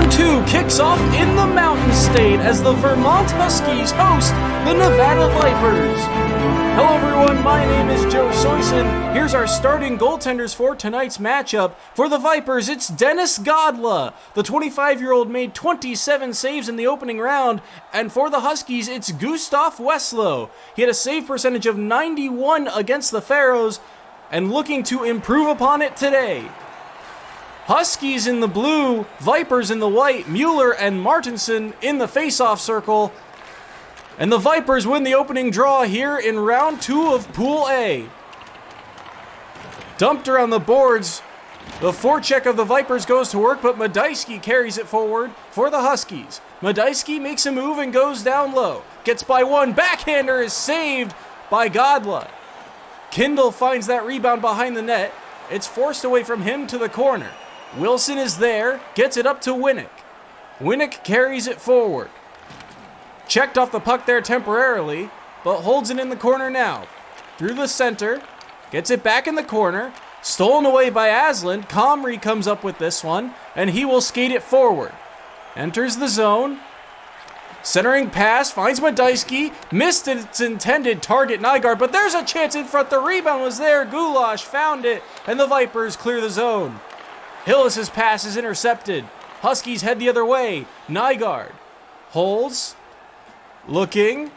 number 2 kicks off in the Mountain State as the Vermont Huskies host the Nevada Vipers. Hello everyone, my name is Joe Soyson. Here's our starting goaltenders for tonight's matchup. For the Vipers, it's Dennis Godla. The 25-year-old made 27 saves in the opening round. And for the Huskies, it's Gustav Weslow. He had a save percentage of 91 against the Pharaohs and looking to improve upon it today. Huskies in the blue, Vipers in the white, Mueller and Martinson in the face-off circle. And the Vipers win the opening draw here in round 2 of Pool A. Dumped around the boards, the forecheck of the Vipers goes to work, but Medeski carries it forward for the Huskies. Medeski makes a move and goes down low. Gets by one, backhander is saved by Godla. Kindle finds that rebound behind the net. It's forced away from him to the corner. Wilson is there, gets it up to Winnick. Winnick carries it forward. Checked off the puck there temporarily, but holds it in the corner now. Through the center, gets it back in the corner, stolen away by Aslan. Comrie comes up with this one, and he will skate it forward. Enters the zone. Centering pass, finds Medeski, missed its intended target, Nygaard, but there's a chance in front. The rebound was there. Goulash found it, and the Vipers clear the zone. Hillis' pass is intercepted. Huskies head the other way. Nygaard holds. Looking,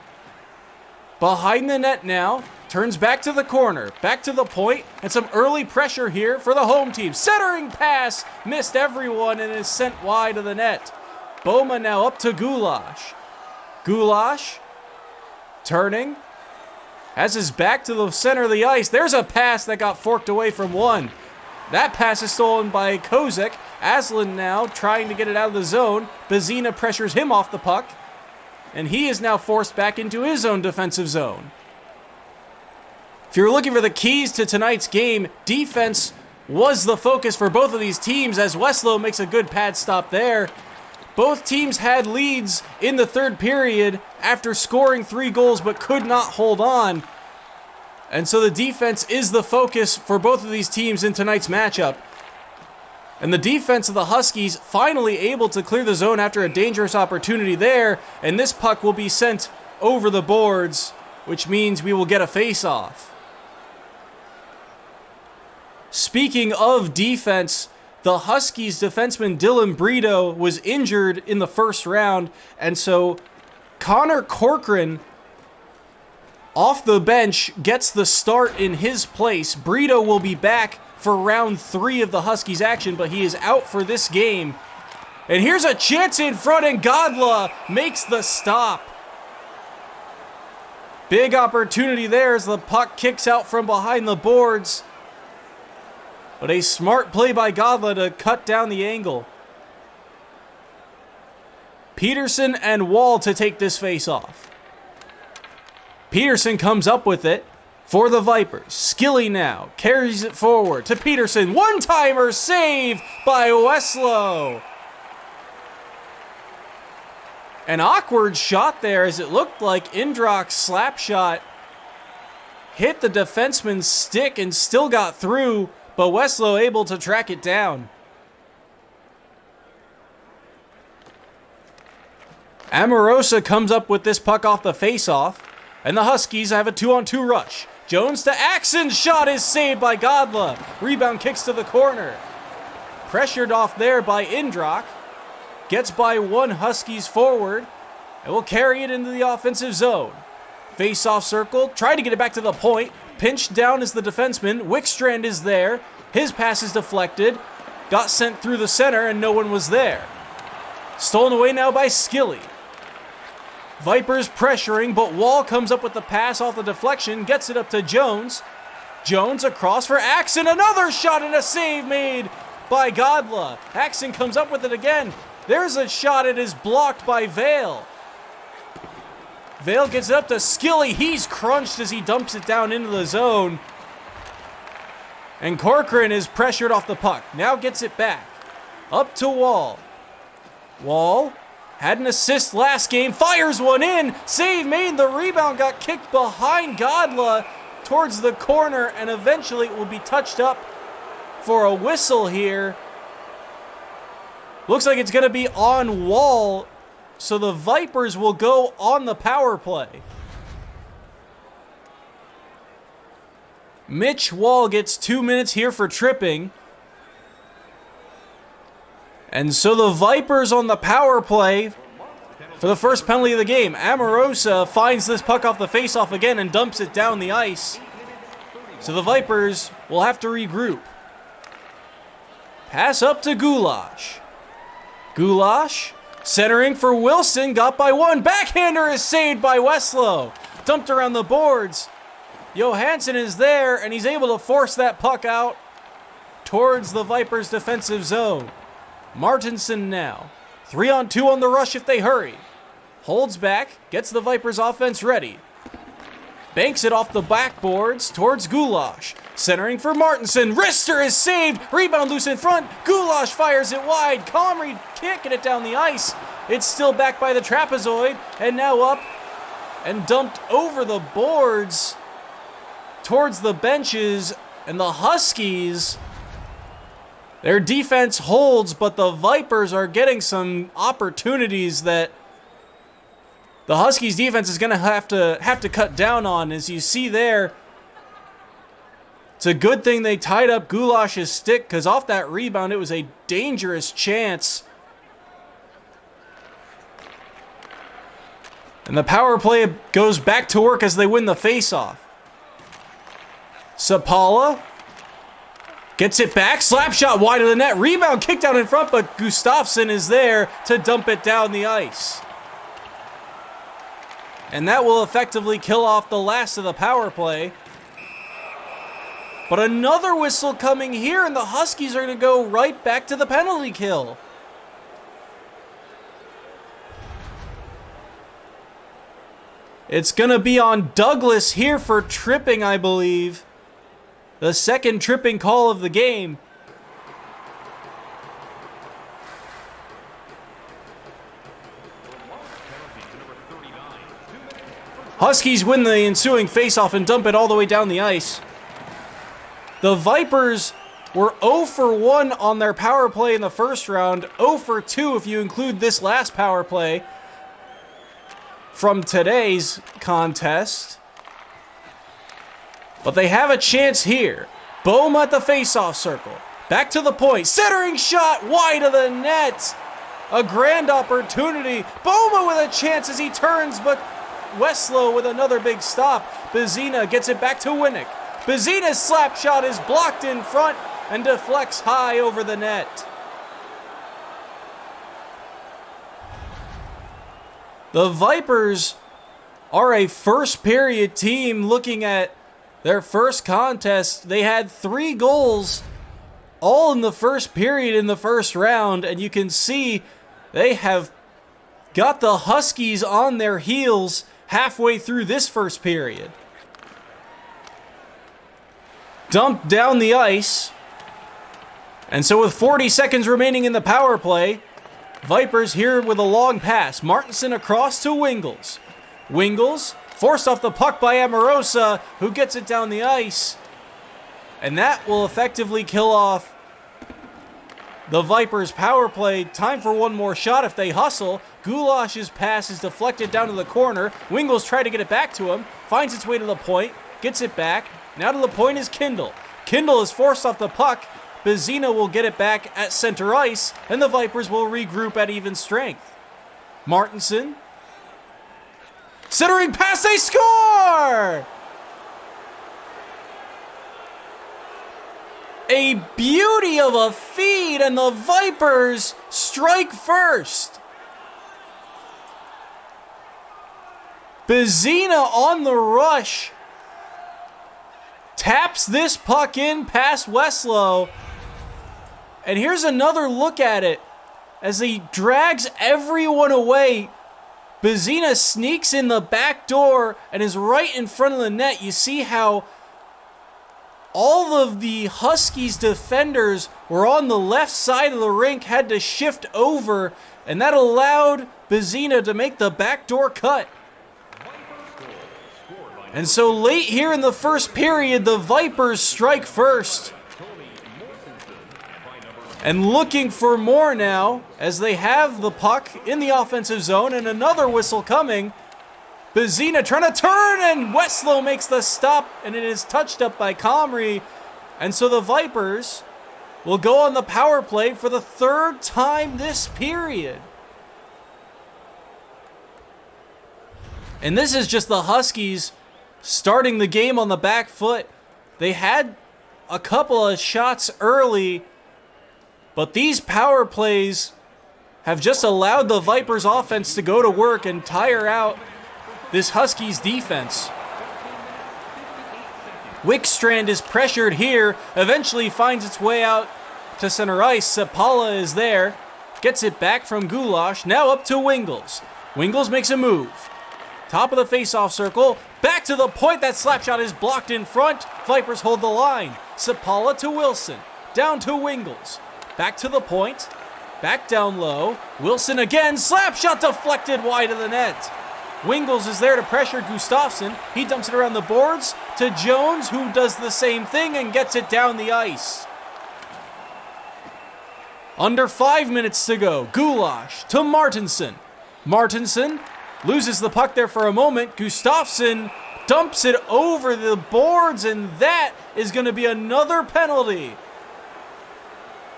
behind the net now, turns back to the corner, back to the point, and some early pressure here for the home team. Centering pass, missed everyone and is sent wide of the net. Boma now up to Goulash. Goulash, turning, has his back to the center of the ice. There's a pass that got forked away from one. That pass is stolen by Kozak. Aslan now trying to get it out of the zone. Bazina pressures him off the puck. And he is now forced back into his own defensive zone. If you're looking for the keys to tonight's game, defense was the focus for both of these teams as Weslow makes a good pad stop there. Both teams had leads in the third period after scoring 3 goals but could not hold on. And so the defense is the focus for both of these teams in tonight's matchup. And the defense of the Huskies finally able to clear the zone after a dangerous opportunity there. And this puck will be sent over the boards, which means we will get a face-off. Speaking of defense, the Huskies defenseman Dylan Brito was injured in the first round. And so Connor Corcoran off the bench gets the start in his place. Brito will be back for round 3 of the Huskies action, but he is out for this game. And here's a chance in front, and Godla makes the stop. Big opportunity there as the puck kicks out from behind the boards. But a smart play by Godla to cut down the angle. Peterson and Wall to take this face off. Peterson comes up with it for the Vipers. Skilly now carries it forward to Peterson. One-timer save by Weslow. An awkward shot there as it looked like Indrock's slap shot hit the defenseman's stick and still got through, but Weslow able to track it down. Amorosa comes up with this puck off the face-off, and the Huskies have a 2-on-2 rush. Jones to Axon's shot is saved by Godla. Rebound kicks to the corner. Pressured off there by Indrock. Gets by one Huskies forward and will carry it into the offensive zone. Face-off circle. Try to get it back to the point. Pinched down is the defenseman. Wickstrand is there. His pass is deflected. Got sent through the center and no one was there. Stolen away now by Skilly. Vipers pressuring, but Wall comes up with the pass off the deflection, gets it up to Jones. Jones across for Axon, another shot and a save made by Godla. Axon comes up with it again. There's a shot, it is blocked by Vale. Vale gets it up to Skilly, he's crunched as he dumps it down into the zone. And Corcoran is pressured off the puck, now gets it back. Up to Wall. Wall had an assist last game, fires one in, save made, the rebound got kicked behind Godla towards the corner, and eventually it will be touched up for a whistle here. Looks like it's going to be on Wall, so the Vipers will go on the power play. Mitch Wall gets 2 minutes here for tripping. And so the Vipers on the power play for the first penalty of the game. Amorosa finds this puck off the faceoff again and dumps it down the ice. So the Vipers will have to regroup. Pass up to Goulash. Goulash centering for Wilson, got by one. Backhander is saved by Weslow. Dumped around the boards. Johansson is there, and he's able to force that puck out towards the Vipers' defensive zone. Martinson now. 3-on-2 on the rush if they hurry. Holds back, gets the Vipers' offense ready. Banks it off the backboards towards Goulash. Centering for Martinson. Wrister is saved. Rebound loose in front. Goulash fires it wide. Comrie can't get it down the ice. It's still back by the trapezoid, and now up and dumped over the boards towards the benches. And the Huskies, their defense holds, but the Vipers are getting some opportunities that the Huskies defense is going to have to cut down on. As you see there, it's a good thing they tied up Goulash's stick, because off that rebound, it was a dangerous chance. And the power play goes back to work as they win the faceoff. Sapala gets it back, slap shot wide of the net, rebound kicked out in front, but Gustafsson is there to dump it down the ice. And that will effectively kill off the last of the power play. But another whistle coming here, and the Huskies are going to go right back to the penalty kill. It's going to be on Douglas here for tripping, I believe. The second tripping call of the game. Huskies win the ensuing faceoff and dump it all the way down the ice. The Vipers were 0 for 1 on their power play in the first round, 0 for 2 if you include this last power play from today's contest. But they have a chance here. Bohm at the faceoff circle. Back to the point. Centering shot wide of the net. A grand opportunity. Boma with a chance as he turns, but Weslow with another big stop. Bezina gets it back to Winnick. Bezina's slap shot is blocked in front and deflects high over the net. The Vipers are a first period team. Looking at their first contest, they had 3 goals all in the first period in the first round, and you can see they have got the Huskies on their heels halfway through this first period. Dumped down the ice. And so with 40 seconds remaining in the power play, Vipers here with a long pass. Martinson across to Wingles. Wingles forced off the puck by Amorosa, who gets it down the ice. And that will effectively kill off the Vipers' power play. Time for one more shot if they hustle. Goulash's pass is deflected down to the corner. Wingles tried to get it back to him. Finds its way to the point. Gets it back. Now to the point is Kindle. Kindle is forced off the puck. Bezina will get it back at center ice, and the Vipers will regroup at even strength. Martinson. Centering pass, they score! A beauty of a feed, and the Vipers strike first. Bezina on the rush. Taps this puck in past Weslow. And here's another look at it. As he drags everyone away, Bezina sneaks in the back door and is right in front of the net. You see how all of the Huskies defenders were on the left side of the rink, had to shift over, and that allowed Bezina to make the backdoor cut. And so late here in the first period, the Vipers strike first. And looking for more now as they have the puck in the offensive zone and another whistle coming. Bezina trying to turn and Westlow makes the stop and it is touched up by Comrie. And so the Vipers will go on the power play for the third time this period. And this is just the Huskies starting the game on the back foot. They had a couple of shots early, but these power plays have just allowed the Vipers offense to go to work and tire out this Huskies defense. Wickstrand is pressured here, eventually finds its way out to center ice. Sapala is there, gets it back from Goulash, now up to Wingles. Wingles makes a move. Top of the face-off circle, back to the point, that slap shot is blocked in front. Vipers hold the line. Sapala to Wilson, down to Wingles. Back to the point, back down low. Wilson again, slap shot deflected wide of the net. Wingles is there to pressure Gustafsson. He dumps it around the boards to Jones, who does the same thing and gets it down the ice. Under 5 minutes to go. Goulash to Martinson. Martinson loses the puck there for a moment. Gustafsson dumps it over the boards, and that is going to be another penalty.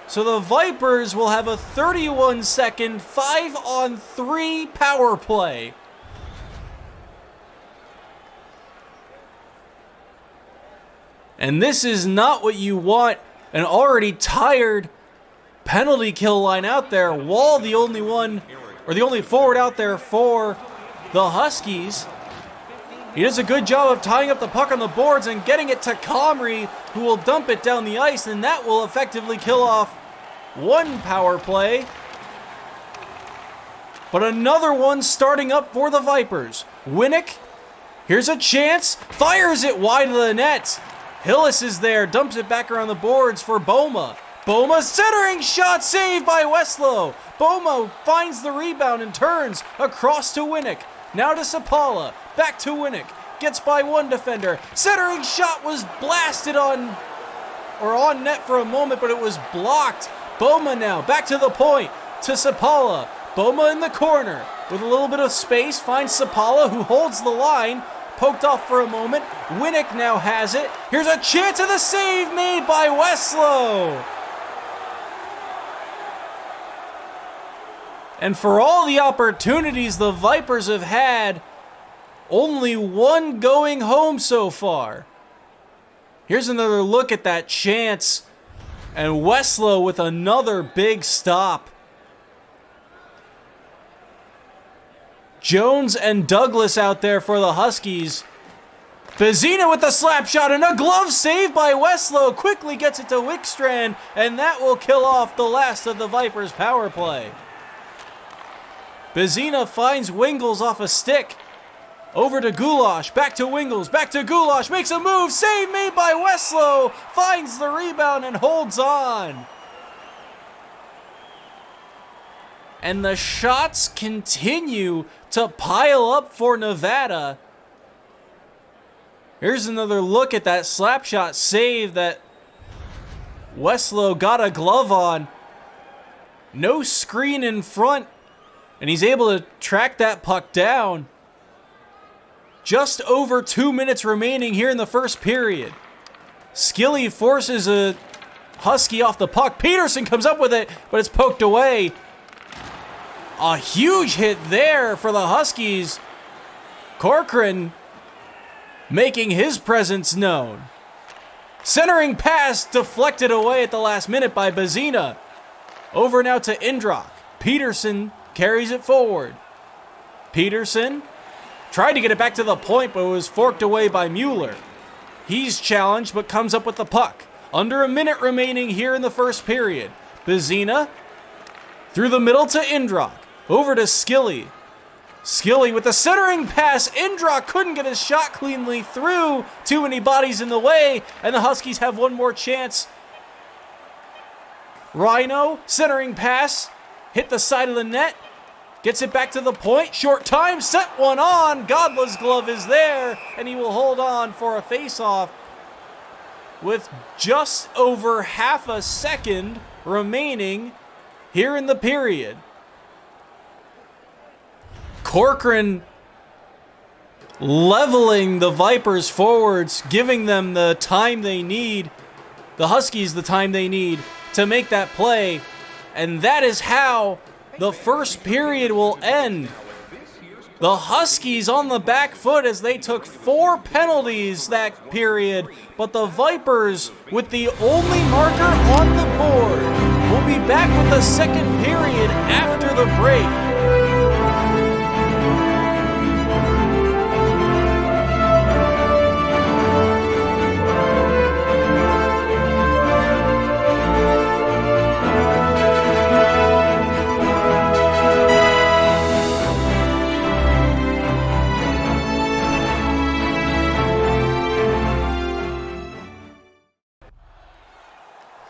So the Vipers will have a 31-second 5-on-3 power play. And this is not what you want. An already tired penalty kill line out there. Wall the only one, or the only forward out there for the Huskies. He does a good job of tying up the puck on the boards and getting it to Comrie, who will dump it down the ice, and that will effectively kill off one power play. But another one starting up for the Vipers. Winnick, here's a chance, fires it wide of the net. Hillis is there, dumps it back around the boards for Boma. Boma centering shot, saved by Westlow. Boma finds the rebound and turns across to Winnick. Now to Sapala, back to Winnick. Gets by one defender. Centering shot was blasted on net for a moment, but it was blocked. Boma now, back to the point, to Sapala. Boma in the corner, with a little bit of space, finds Sapala, who holds the line. Poked off for a moment. Winnick now has it. Here's a chance of the save made by Westlow. And for all the opportunities the Vipers have had, only one going home so far. Here's another look at that chance. And Westlow with another big stop. Jones and Douglas out there for the Huskies. Bezina with the slap shot and a glove save by Westlow. Quickly gets it to Wickstrand, and that will kill off the last of the Vipers' power play. Bezina finds Wingles off a stick. Over to Goulash, back to Wingles, back to Goulash, makes a move, save made by Westlow, finds the rebound and holds on. And the shots continue to pile up for Nevada. Here's another look at that slap shot save that Westlow got a glove on. No screen in front, and he's able to track that puck down. Just over 2 minutes remaining here in the first period. Skilly forces a Husky off the puck. Peterson comes up with it, but it's poked away. A huge hit there for the Huskies. Corcoran making his presence known. Centering pass deflected away at the last minute by Bezina. Over now to Indrock. Peterson carries it forward. Peterson tried to get it back to the point, but was forked away by Mueller. He's challenged, but comes up with the puck. Under a minute remaining here in the first period. Bezina through the middle to Indrock. Over to Skilly. Skilly with the centering pass. Indrock couldn't get his shot cleanly through. Too many bodies in the way, and the Huskies have one more chance. Rhino, centering pass. Hit the side of the net. Gets it back to the point. Short time, set one on. Godla's glove is there, and he will hold on for a face-off with just over half a second remaining here in the period. Corcoran leveling the Vipers forwards, giving them the time they need, the Huskies the time they need to make that play. And that is how the first period will end. The Huskies on the back foot as they took 4 penalties that period, but the Vipers with the only marker on the board. We'll be back with the second period after the break.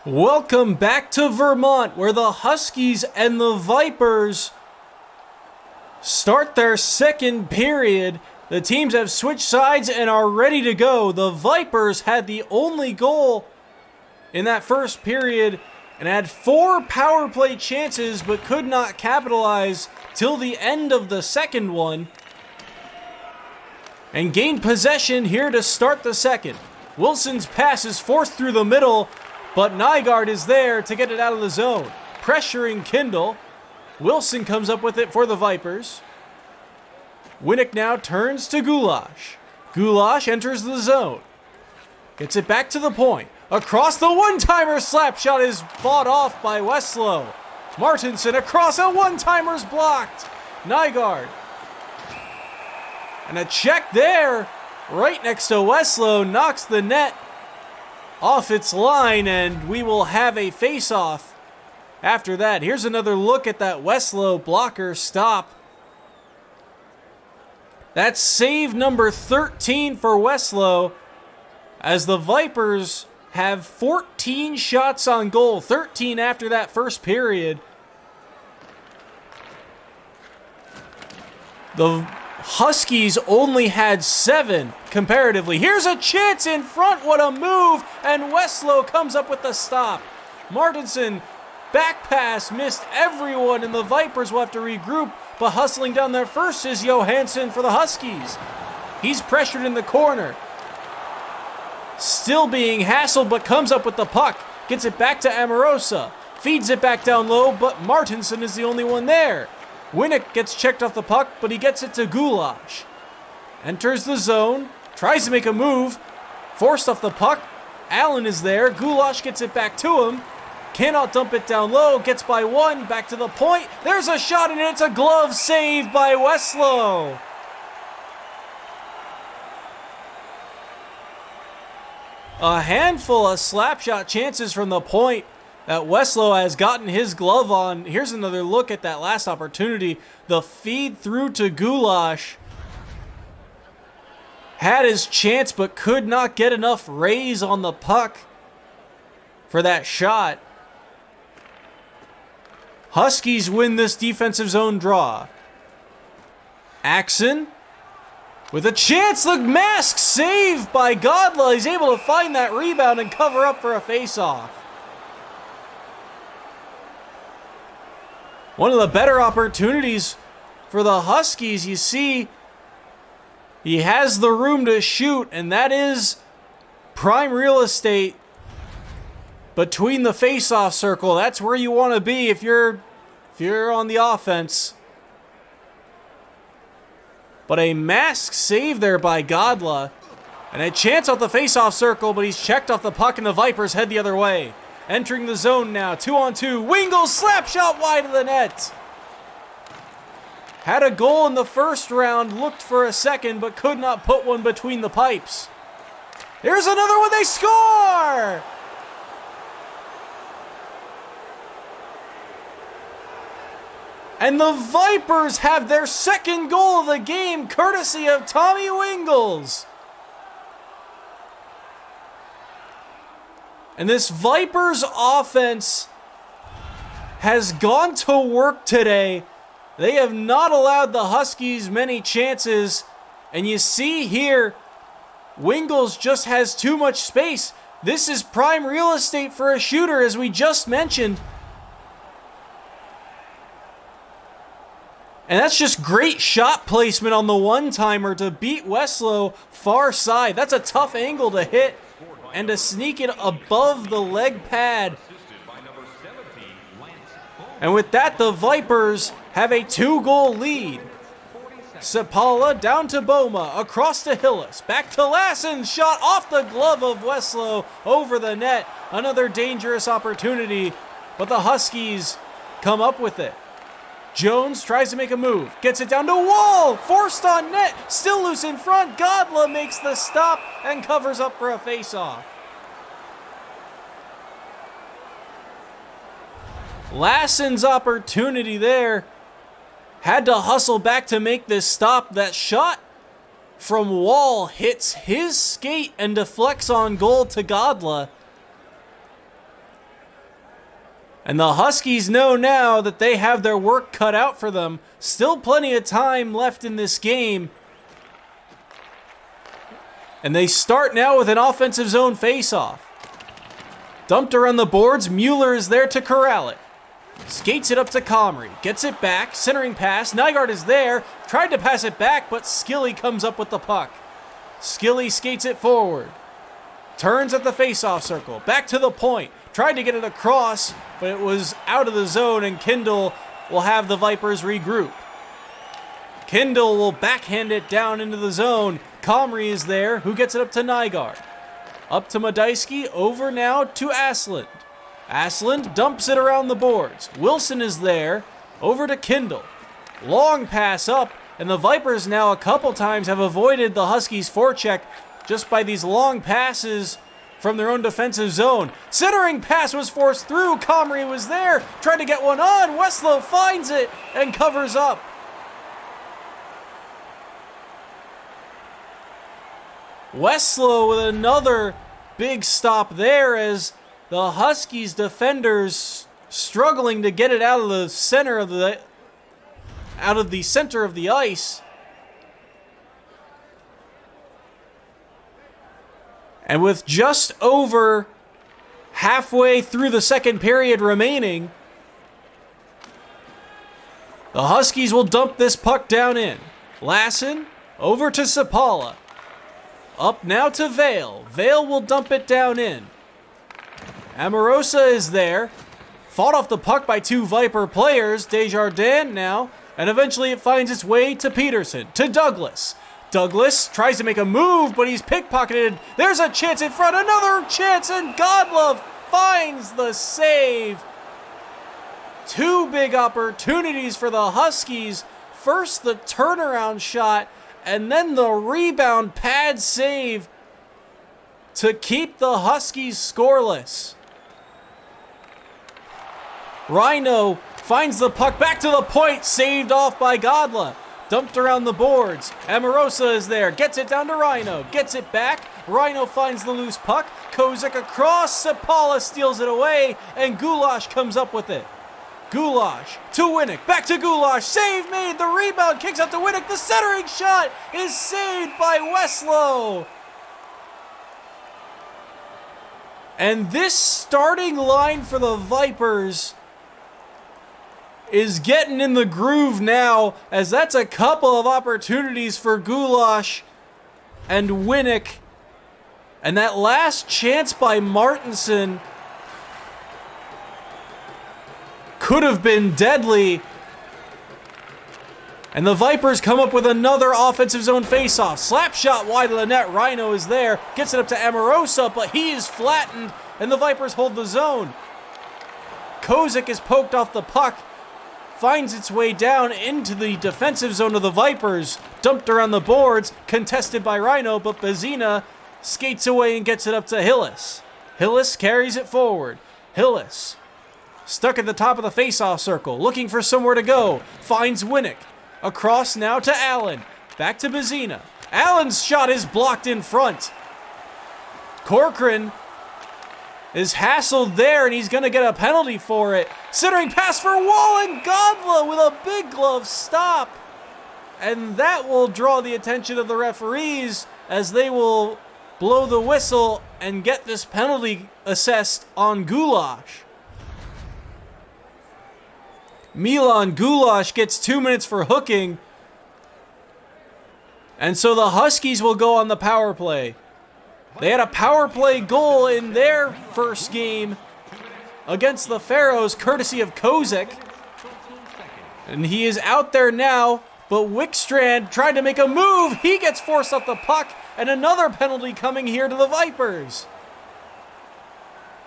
Welcome back to Vermont, where the Huskies and the Vipers start their second period. The teams have switched sides and are ready to go. The Vipers had the only goal in that first period and had 4 power play chances but could not capitalize till the end of the second one and gained possession here to start the second. Wilson's pass is forced through the middle, but Nygaard is there to get it out of the zone. Pressuring Kindle. Wilson comes up with it for the Vipers. Winnick now turns to Goulash. Goulash enters the zone. Gets it back to the point. Across the one-timer, slap shot is fought off by Westlow. Martinson across, a one-timer's blocked. Nygaard. And a check there, right next to Westlow, knocks the net off its line, and we will have a face-off after that. Here's another look at that Westlow blocker stop. That's save number 13 for Westlow, as the Vipers have 14 shots on goal, 13 after that first period. The Huskies only had 7 comparatively. Here's a chance in front. What a move. And Westlow comes up with the stop. Martinson, back pass, missed everyone, and the Vipers will have to regroup. But hustling down there first is Johansson for the Huskies. He's pressured in the corner. Still being hassled, but comes up with the puck. Gets it back to Amorosa. Feeds it back down low, but Martinson is the only one there. Winnick gets checked off the puck, but he gets it to Goulash. Enters the zone, tries to make a move, forced off the puck. Allen is there, Goulash gets it back to him, cannot dump it down low, gets by one, back to the point. There's a shot, and it's a glove save by Westlow. A handful of slapshot chances from the point that Westlow has gotten his glove on. Here's another look at that last opportunity. The feed through to Goulash. Had his chance but could not get enough raise on the puck for that shot. Huskies win this defensive zone draw. Axon with a chance. The mask saved by Godla. He's able to find that rebound and cover up for a face-off. One of the better opportunities for the Huskies. You see, he has the room to shoot, and that is prime real estate between the face-off circle. That's where you want to be if you're on the offense. But a mask save there by Godla, and a chance off the face-off circle, but he's checked off the puck, and the Vipers head the other way. Entering the zone now, 2-on-2. Wingle slap shot wide of the net. Had a goal in the first round, looked for a second, but could not put one between the pipes. Here's another one, they score! And the Vipers have their second goal of the game, courtesy of Tommy Wingles. And this Vipers offense has gone to work today. They have not allowed the Huskies many chances. And you see here, Wingles just has too much space. This is prime real estate for a shooter, as we just mentioned. And that's just great shot placement on the one-timer to beat Weslow far side. That's a tough angle to hit and to sneak it above the leg pad. And with that, the Vipers have a 2-goal lead. Sapala down to Boma, across to Hillis, back to Lassen, shot off the glove of Weslow, over the net. Another dangerous opportunity, but the Huskies come up with it. Jones tries to make a move, gets it down to Wall, forced on net, still loose in front. Godla makes the stop and covers up for a face-off. Lassen's opportunity there. Had to hustle back to make this stop. That shot from Wall hits his skate and deflects on goal to Godla. And the Huskies know now that they have their work cut out for them. Still plenty of time left in this game. And they start now with an offensive zone faceoff. Dumped around the boards, Mueller is there to corral it. Skates it up to Comrie, gets it back, centering pass, Nygaard is there, tried to pass it back, but Skilly comes up with the puck. Skilly skates it forward, turns at the faceoff circle, back to the point, tried to get it across, but it was out of the zone, and Kindle will have the Vipers regroup. Kindle will backhand it down into the zone. Comrie is there, who gets it up to Nygaard. Up to Medeski, over now to Asland. Asland dumps it around the boards. Wilson is there, over to Kindle. Long pass up, and the Vipers now a couple times have avoided the Huskies' forecheck just by these long passes from their own defensive zone. Centering pass was forced through. Comrie was there, trying to get one on. Weslow finds it and covers up. Weslow with another big stop there, as the Huskies defenders struggling to get it out of the center of the center of the ice. And with just over halfway through the second period remaining, the Huskies will dump this puck down in. Lassen over to Sapala. Up now to Vale. Vale will dump it down in. Amorosa is there. Fought off the puck by two Viper players. Desjardins now. And eventually it finds its way to Peterson. To Douglas. Douglas tries to make a move, but he's pickpocketed. There's a chance in front. Another chance, and Godlove finds the save. Two big opportunities for the Huskies. First the turnaround shot, and then the rebound pad save to keep the Huskies scoreless. Rhino finds the puck back to the point, saved off by Godla. Dumped around the boards. Amorosa is there, gets it down to Rhino, gets it back. Rhino finds the loose puck. Kozak across, Sapala steals it away, and Gulash comes up with it. Gulash to Winnick, back to Gulash, save made, the rebound kicks out to Winnick, the centering shot is saved by Weslow. And this starting line for the Vipers is getting in the groove now, as that's a couple of opportunities for Gulash and Winnick. And that last chance by Martinson could have been deadly. And the Vipers come up with another offensive zone faceoff. Slap shot wide of the net. Rhino is there. Gets it up to Amorosa, but he is flattened, and the Vipers hold the zone. Kozak is poked off the puck. Finds its way down into the defensive zone of the Vipers. Dumped around the boards. Contested by Rhino, but Bazina skates away and gets it up to Hillis. Hillis carries it forward. Hillis stuck at the top of the faceoff circle, looking for somewhere to go. Finds Winnick. Across now to Allen. Back to Bazina. Allen's shot is blocked in front. Corcoran is hassled there, and he's going to get a penalty for it. Centering pass for Wall, and Godla with a big glove stop. And that will draw the attention of the referees, as they will blow the whistle and get this penalty assessed on Gulash. Milan Gulash gets 2 minutes for hooking. And so the Huskies will go on the power play. They had a power play goal in their first game against the Pharaohs, courtesy of Kozik. And he is out there now, but Wickstrand tried to make a move. He gets forced off the puck, and another penalty coming here to the Vipers.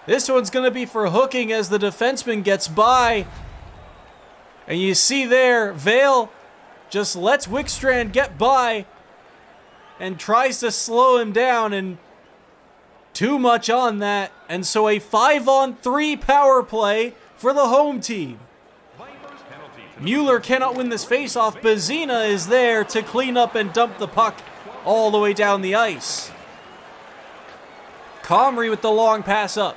This one's going to be for hooking as the defenseman gets by. And you see there, Vale just lets Wickstrand get by and tries to slow him down, and too much on that. And so a 5-on-3 power play for the home team. Mueller cannot win this faceoff. Bazina is there to clean up and dump the puck all the way down the ice. Comrie with the long pass up.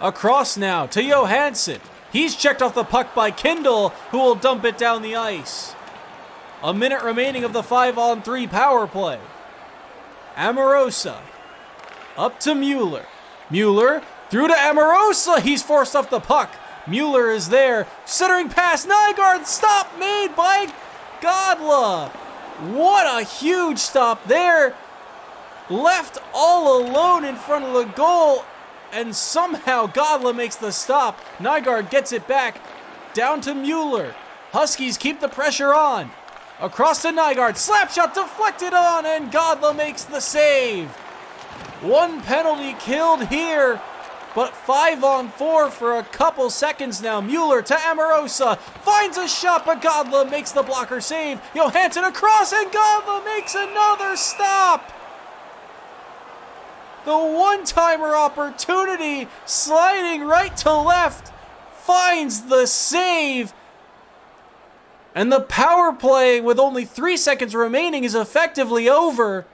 Across now to Johansson. He's checked off the puck by Kindle, who will dump it down the ice. A minute remaining of the 5-on-3 power play. Amorosa up to Mueller. Mueller through to Amorosa. He's forced off the puck. Mueller is there. Centering pass. Nygaard. Stop made by Godla. What a huge stop there. Left all alone in front of the goal. And somehow Godla makes the stop. Nygaard gets it back. Down to Mueller. Huskies keep the pressure on. Across to Nygaard. Slap shot deflected on, and Godla makes the save. One penalty killed here, but 5-on-4 for a couple seconds now. Mueller to Amorosa. Finds a shot, but Godla makes the blocker save. Johansson across, and Godla makes another stop. The one-timer opportunity, sliding right to left, finds the save. And the power play with only 3 seconds remaining is effectively over.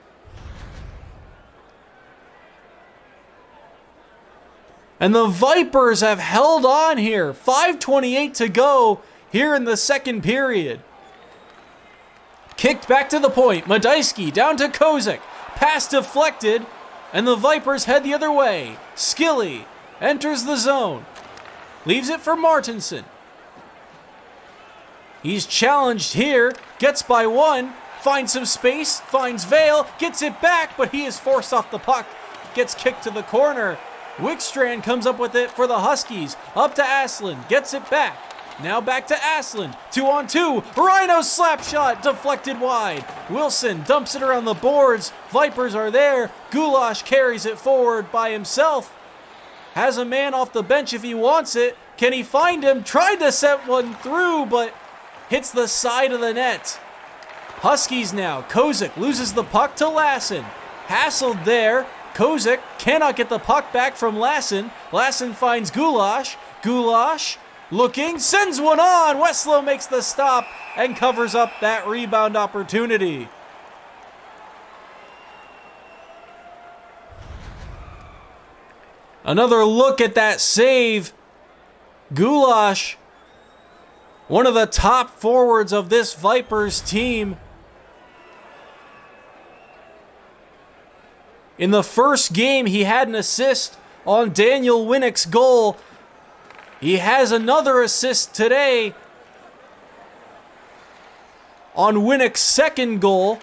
And the Vipers have held on here. 5:28 to go here in the second period. Kicked back to the point. Medeski down to Kozik. Pass deflected. And the Vipers head the other way. Skilly enters the zone. Leaves it for Martinson. He's challenged here. Gets by one. Finds some space. Finds Vale. Gets it back, but he is forced off the puck. Gets kicked to the corner. Wickstrand comes up with it for the Huskies. Up to Aslan. Gets it back. Now back to Aslan. 2-on-2. Rhino slap shot. Deflected wide. Wilson dumps it around the boards. Vipers are there. Gulash carries it forward by himself. Has a man off the bench if he wants it. Can he find him? Tried to set one through, but hits the side of the net. Huskies now. Kozik loses the puck to Lassen. Hassled there. Kozik cannot get the puck back from Lassen. Lassen finds Gulash. Gulash looking, sends one on. Westlow makes the stop and covers up that rebound opportunity. Another look at that save. Gulash, one of the top forwards of this Vipers team. In the first game, he had an assist on Daniel Winnick's goal. He has another assist today on Winnick's second goal.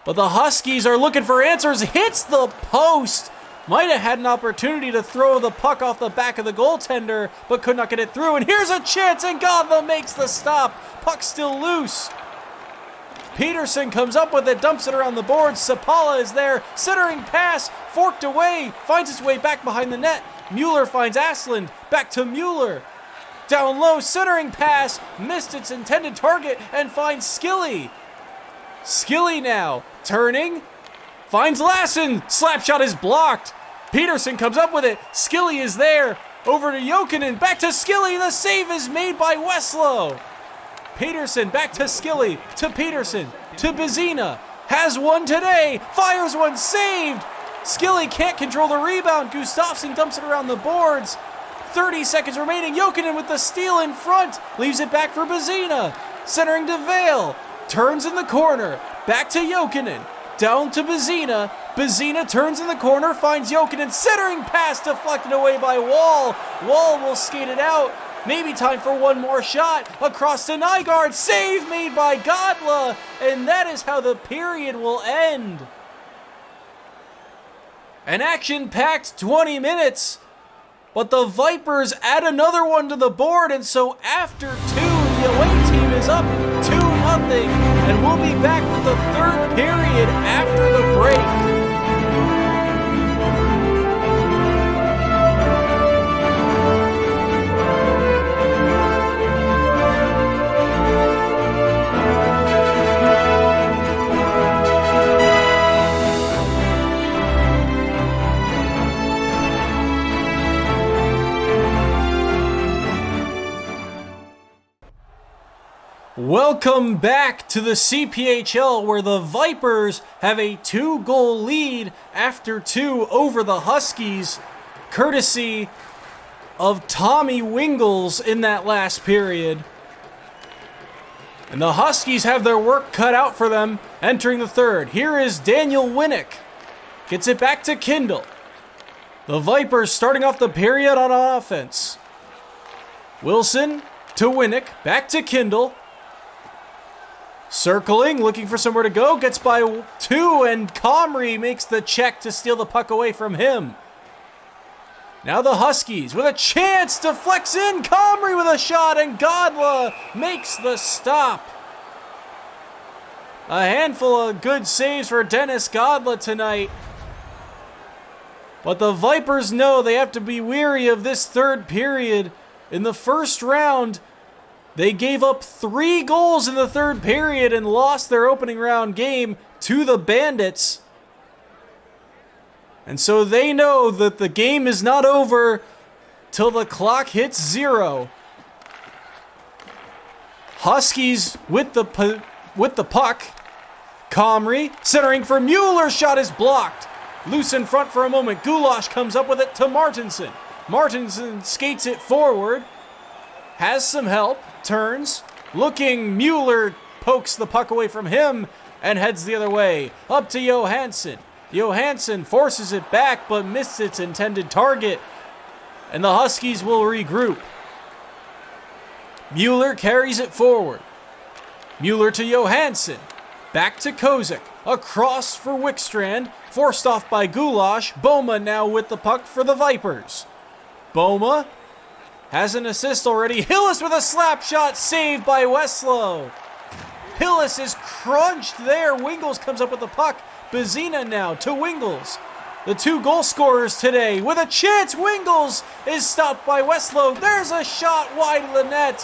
But the Huskies are looking for answers. Hits the post. Might have had an opportunity to throw the puck off the back of the goaltender, but could not get it through. And here's a chance, and Godla makes the stop. Puck still loose. Peterson comes up with it, dumps it around the boards. Sapala is there, centering pass, forked away, finds its way back behind the net. Mueller finds Aslan, back to Mueller. Down low, centering pass, missed its intended target, and finds Skilly. Skilly now, turning, finds Lassen. Slap shot is blocked. Peterson comes up with it. Skilly is there. Over to Jokinen, back to Skilly. The save is made by Westlow. Peterson back to Skilly, to Peterson, to Bazina. Has one today, fires one, saved. Skilly can't control the rebound. Gustafsson dumps it around the boards. 30 seconds remaining. Jokinen with the steal in front. Leaves it back for Bazina. Centering to Vale. Turns in the corner. Back to Jokinen. down to Bezina. Bezina turns in the corner, finds Jokinen, centering pass deflected away by Wall. Wall will skate it out. Maybe time for one more shot. Across to Nygaard. Save made by Godla. And that is how the period will end. An action-packed 20 minutes. But the Vipers add another one to the board. And so after 2, the away team is up 2-0. And we'll be back with the third period after the break. Welcome back to the CPHL, where the Vipers have a 2-goal lead after 2 over the Huskies, courtesy of Tommy Wingles in that last period. And the Huskies have their work cut out for them entering the third. Here is Daniel Winnick. Gets it back to Kindle. The Vipers starting off the period on offense. Wilson to Winnick, back to Kindle. Circling, looking for somewhere to go, gets by 2, and Comrie makes the check to steal the puck away from him. Now the Huskies with a chance, deflects in, Comrie with a shot, and Godla makes the stop. A handful of good saves for Dennis Godla tonight. But the Vipers know they have to be wary of this third period. In the first round, they gave up 3 goals in the third period and lost their opening round game to the Bandits. And so they know that the game is not over till the clock hits 0. Huskies with the puck. Comrie centering for Mueller, shot is blocked. Loose in front for a moment. Goulash comes up with it to Martinson. Martinson skates it forward. Has some help. Turns, looking, Mueller pokes the puck away from him and heads the other way, up to Johansson. Johansson forces it back but missed its intended target, and the Huskies will regroup. Mueller carries it forward. Mueller to Johansson, back to Kozak, across for Wickstrand, forced off by Goulash. Boma now with the puck for the Vipers. Boma has an assist already. Hillis with a slap shot, saved by Westlow. Hillis is crunched there. Wingles comes up with the puck. Bezina now to Wingles. The 2 goal scorers today with a chance. Wingles is stopped by Westlow. There's a shot wide of the net.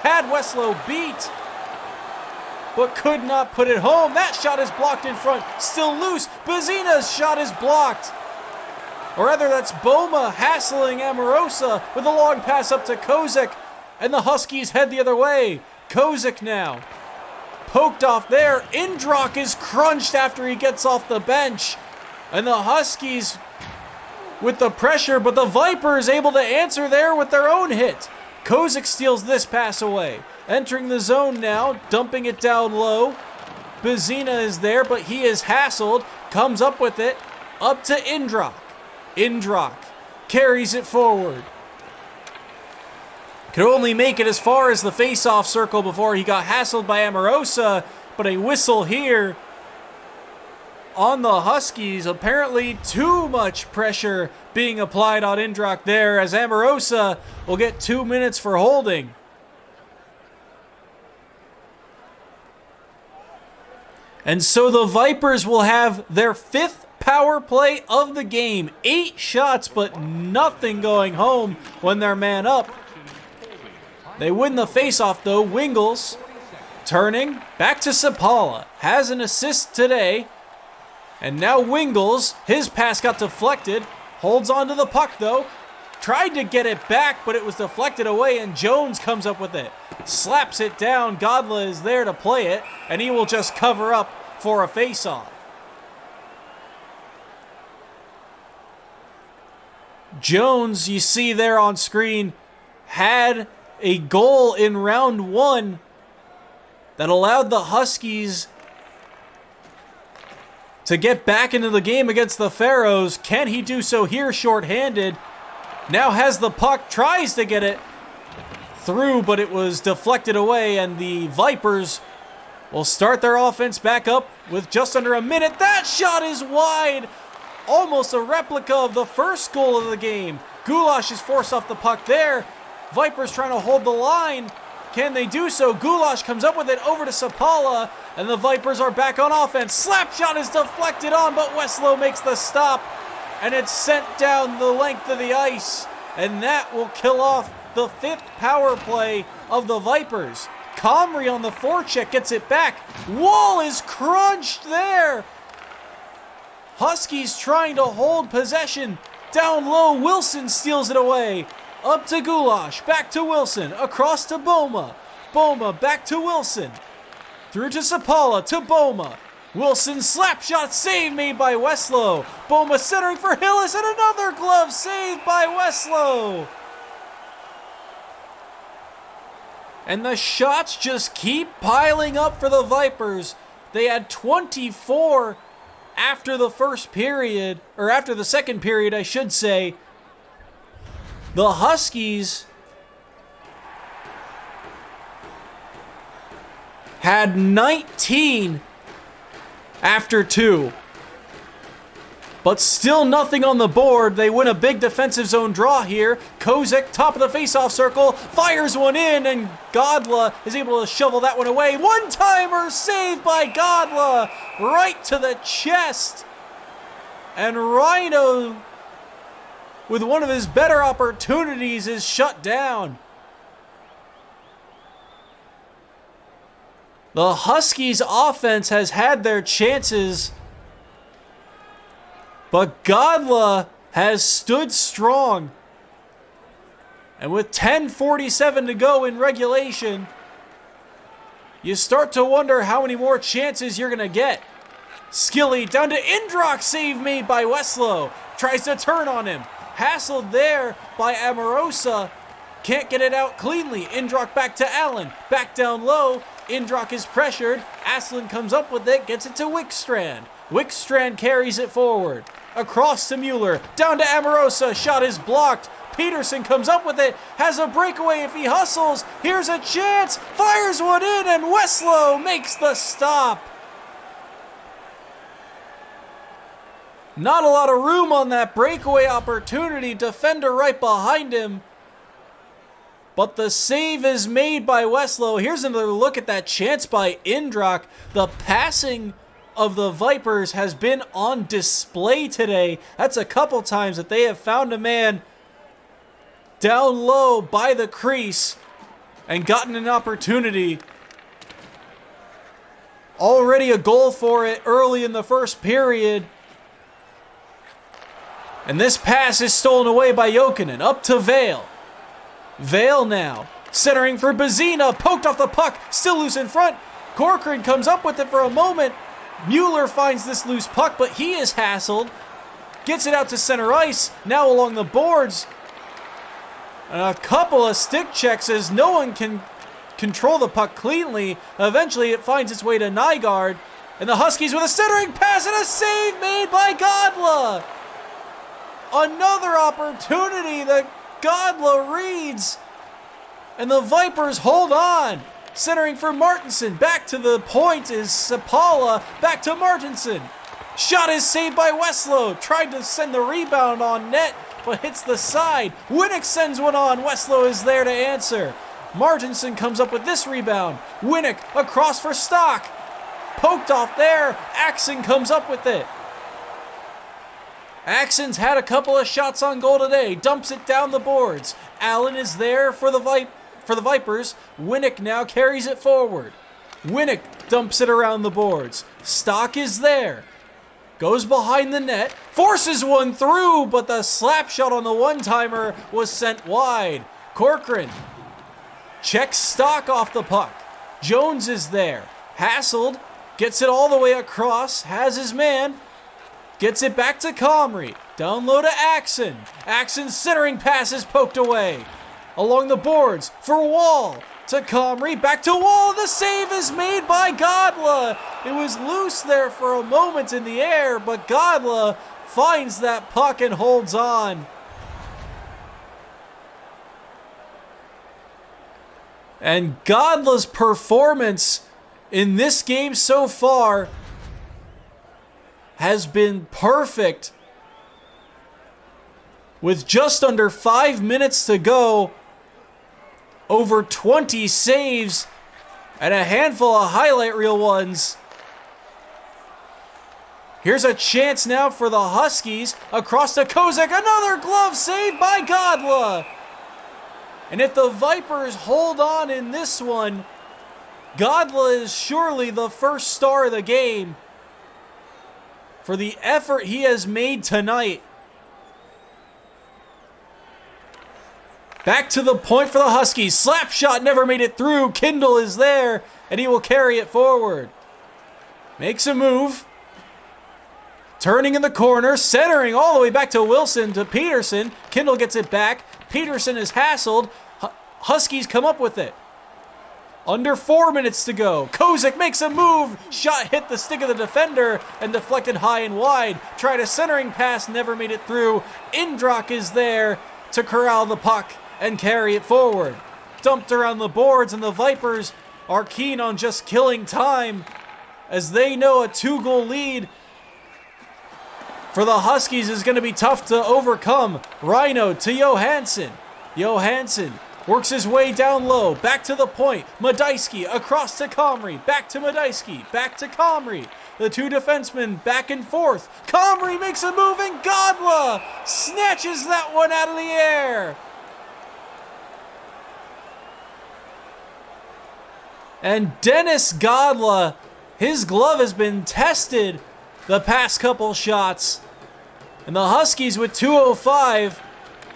Had Westlow beat, but could not put it home. That shot is blocked in front. Still loose. Bezina's shot is blocked. Or rather, that's Boma hassling Amorosa with a long pass up to Kozak, and the Huskies head the other way. Kozak now poked off there. Indrock is crunched after he gets off the bench, and the Huskies with the pressure, but the Vipers able to answer there with their own hit. Kozak steals this pass away. Entering the zone now, dumping it down low. Bezina is there, but he is hassled. Comes up with it, up to Indrock. Indrock carries it forward. Could only make it as far as the face-off circle before he got hassled by Amorosa, but a whistle here on the Huskies. Apparently too much pressure being applied on Indrock there, as Amorosa will get 2 minutes for holding. And so the Vipers will have their 5th power play of the game. 8 shots, but nothing going home when they're man up. They win the faceoff though. Wingles turning back to Sapala. Has an assist today. And now Wingles, his pass got deflected. Holds on to the puck though. Tried to get it back, but it was deflected away, and Jones comes up with it. Slaps it down. Godla is there to play it, and he will just cover up for a faceoff. Jones, you see there on screen, had a goal in round 1 that allowed the Huskies to get back into the game against the Pharaohs. Can he do so here shorthanded? Now has the puck, tries to get it through, but it was deflected away, and the Vipers will start their offense back up with just under a minute. That shot is wide! Almost a replica of the first goal of the game. Goulash is forced off the puck there. Vipers trying to hold the line. Can they do so? Goulash comes up with it over to Sapala, and the Vipers are back on offense. Slap shot is deflected on, but Weslow makes the stop, and it's sent down the length of the ice, and that will kill off the 5th power play of the Vipers. Comrie on the forecheck gets it back. Wall is crunched there. Huskies trying to hold possession. Down low, Wilson steals it away. Up to Goulash, back to Wilson, across to Boma. Boma back to Wilson. Through to Sapala, to Boma. Wilson slap shot save made by Weslow. Boma centering for Hillis, and another glove save by Weslow. And the shots just keep piling up for the Vipers. They had 24 after the first period, or after the second period, I should say. The Huskies had 19 after 2. But still nothing on the board. They win a big defensive zone draw here. Kozak, top of the faceoff circle, fires one in, and Godla is able to shovel that one away. One-timer saved by Godla, right to the chest. And Rhino, with one of his better opportunities, is shut down. The Huskies' offense has had their chances, but Godla has stood strong. And with 10:47 to go in regulation, you start to wonder how many more chances you're going to get. Skilly down to Indrock, save made by Weslow. Tries to turn on him. Hassled there by Amorosa. Can't get it out cleanly. Indrock back to Allen. Back down low. Indrock is pressured. Aslan comes up with it. Gets it to Wickstrand. Wickstrand carries it forward. Across to Mueller. Down to Amorosa. Shot is blocked. Peterson comes up with it. Has a breakaway if he hustles. Here's a chance. Fires one in, and Weslow makes the stop. Not a lot of room on that breakaway opportunity. Defender right behind him. But the save is made by Weslow. Here's another look at that chance by Indrock. The passing of the Vipers has been on display today. That's a couple times that they have found a man down low by the crease and gotten an opportunity. Already a goal for it early in the first period. And this pass is stolen away by Jokinen. Up to Vale. Vale now. Centering for Bazina. Poked off the puck. Still loose in front. Corcoran comes up with it for a moment. Mueller finds this loose puck, but he is hassled. Gets it out to center ice. Now along the boards. And a couple of stick checks as no one can control the puck cleanly. Eventually it finds its way to Nygaard. And the Huskies with a centering pass and a save made by Godla. Another opportunity that Godla reads. And the Vipers hold on. Centering for Martinson. Back to the point is Sapala. Back to Martinson. Shot is saved by Weslow. Tried to send the rebound on net, but hits the side. Winnick sends one on. Weslow is there to answer. Martinson comes up with this rebound. Winnick across for Stock. Poked off there. Axon comes up with it. Axon's had a couple of shots on goal today. Dumps it down the boards. Allen is there for the Vipers. Winnick now carries it forward. Winnick dumps it around the boards. Stock is there. Goes behind the net. Forces one through, but the slap shot on the one-timer was sent wide. Corcoran checks Stock off the puck. Jones is there. Hassled. Gets it all the way across. Has his man. Gets it back to Comrie. Down low to Axon. Axon's centering pass is poked away. Along the boards for Wall. to Comrie, back to Wall. The save is made by Godla. It was loose there for a moment in the air, but Godla finds that puck and holds on. And Godla's performance in this game so far has been perfect. With just under 5 minutes to go, over 20 saves, and a handful of highlight reel ones. Here's a chance now for the Huskies. Across to Kozak, another glove save by Godla. And if the Vipers hold on in this one, Godla is surely the first star of the game for the effort he has made tonight. Back to the point for the Huskies. Slap shot never made it through. Kindle is there, and he will carry it forward. Makes a move. Turning in the corner, centering all the way back to Wilson, to Peterson. Kindle gets it back. Peterson is hassled. Huskies come up with it. Under 4 minutes to go. Kozak makes a move. Shot hit the stick of the defender and deflected high and wide. Tried a centering pass, never made it through. Indrak is there to corral the puck and carry it forward. Dumped around the boards, and the Vipers are keen on just killing time as they know a 2-goal lead for the Huskies is going to be tough to overcome. Rhino to Johansson. Johansson works his way down low, back to the point. Medyski across to Comrie, back to Medyski, back to Comrie. The two defensemen back and forth. Comrie makes a move, and Godla snatches that one out of the air. And Dennis Godla, his glove has been tested the past couple shots. And the Huskies with 2:05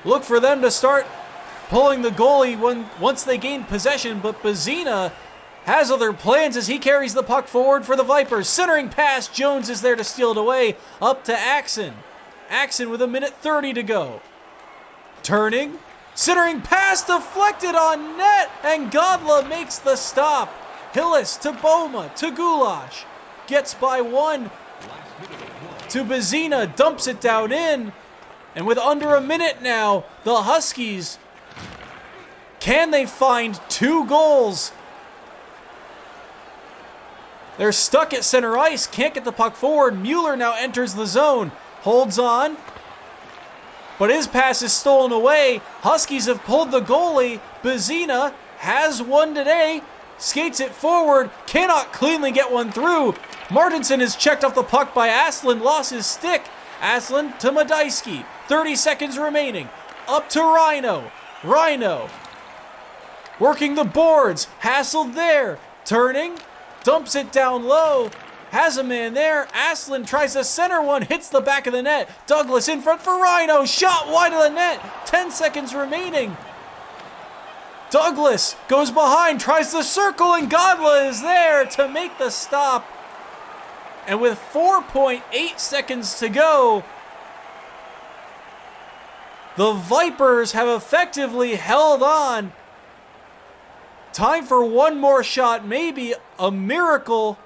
look for them to start pulling the goalie once they gain possession, but Bazina has other plans as he carries the puck forward for the Vipers. Centering pass, Jones is there to steal it away, up to Axon. Axon with 1:30 to go. Turning, centering pass deflected on net, and Godla makes the stop. Hillis to Boma, to Goulash, gets by one to Bazina, dumps it down in, and with under a minute now, the Huskies, can they find 2 goals? They're stuck at center ice, can't get the puck forward. Mueller now enters the zone, holds on, but his pass is stolen away. Huskies have pulled the goalie. Bazina has one today, skates it forward, cannot cleanly get one through. Martinson is checked off the puck by Aslan, lost his stick. Aslan to Medyski, 30 seconds remaining. Up to Rhino. Rhino working the boards, hassled there. Turning, dumps it down low. Has a man there. Aslan tries to center one, hits the back of the net. Douglas in front for Rhino. Shot wide of the net. 10 seconds remaining. Douglas goes behind, tries to circle, and Godla is there to make the stop. And with 4.8 seconds to go, the Vipers have effectively held on. Time for one more shot, maybe a miracle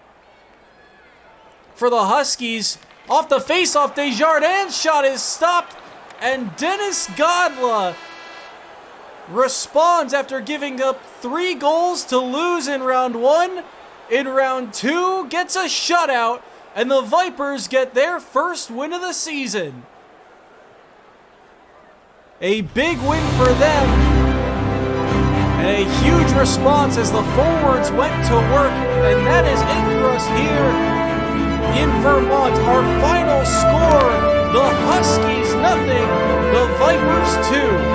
for the Huskies. Off the faceoff, Desjardins' shot is stopped, and Dennis Godla responds after giving up 3 goals to lose in round 1. In round 2, gets a shutout, and the Vipers get their first win of the season. A big win for them, and a huge response as the forwards went to work, and that is it for us here in Vermont. Our final score, the Huskies 0, the Vipers 2.